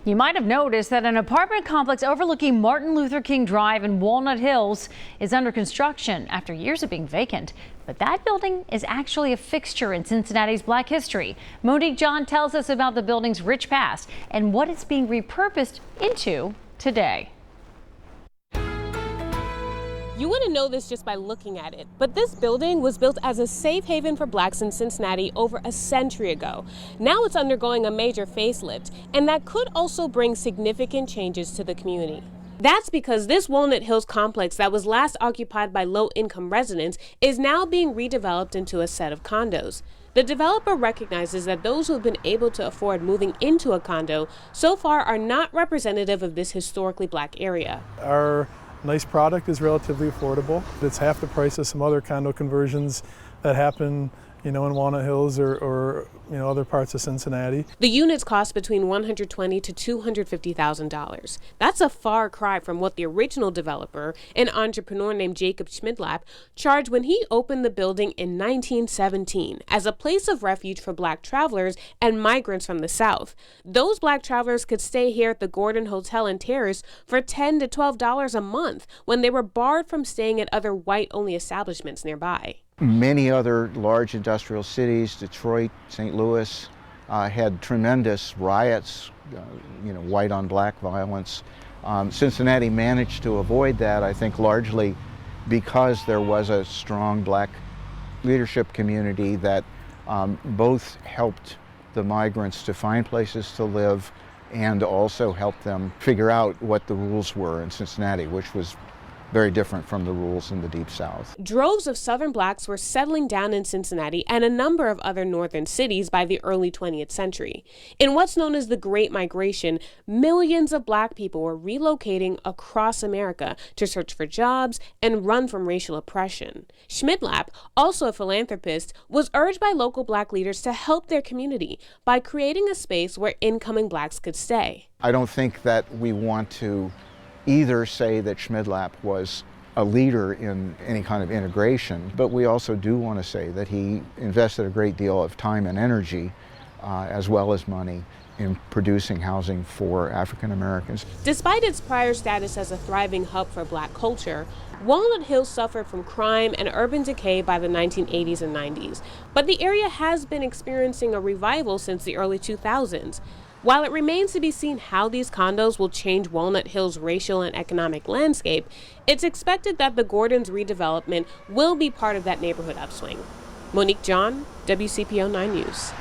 You might have noticed that an apartment complex overlooking Martin Luther King Drive in Walnut Hills is under construction after years of being vacant. But that building is actually a fixture in Cincinnati's Black history. Monique John tells us about the building's rich past and what it's being repurposed into today. You wouldn't know this just by looking at it, but this building was built as a safe haven for blacks in Cincinnati over a century ago. Now it's undergoing a major facelift, and that could also bring significant changes to the community. That's because this Walnut Hills complex that was last occupied by low-income residents is now being redeveloped into a set of condos. The developer recognizes that those who have been able to afford moving into a condo so far are not representative of this historically black area. Our nice product is relatively affordable. It's half the price of some other condo conversions that happen, in Walnut Hills or other parts of Cincinnati. The units cost between $120,000 to $250,000. That's a far cry from what the original developer, an entrepreneur named Jacob Schmidlap, charged when he opened the building in 1917 as a place of refuge for black travelers and migrants from the South. Those black travelers could stay here at the Gordon Hotel and Terrace for $10 to $12 a month when they were barred from staying at other white-only establishments nearby. Many other large industrial cities, Detroit, St. Louis, had tremendous riots, white on black violence. Cincinnati managed to avoid that, I think, largely because there was a strong black leadership community that both helped the migrants to find places to live and also helped them figure out what the rules were in Cincinnati, which was very different from the rules in the Deep South. Droves of Southern blacks were settling down in Cincinnati and a number of other northern cities by the early 20th century. In what's known as the Great Migration, millions of black people were relocating across America to search for jobs and run from racial oppression. Schmidlap, also a philanthropist, was urged by local black leaders to help their community by creating a space where incoming blacks could stay. I don't think that we want to either say that Schmidlap was a leader in any kind of integration, but we also do want to say that he invested a great deal of time and energy, as well as money, in producing housing for African Americans. Despite its prior status as a thriving hub for black culture, Walnut Hills suffered from crime and urban decay by the 1980s and 90s, but the area has been experiencing a revival since the early 2000s. While it remains to be seen how these condos will change Walnut Hills' racial and economic landscape, it's expected that the Gordon's redevelopment will be part of that neighborhood upswing. Monique John, WCPO 9 News.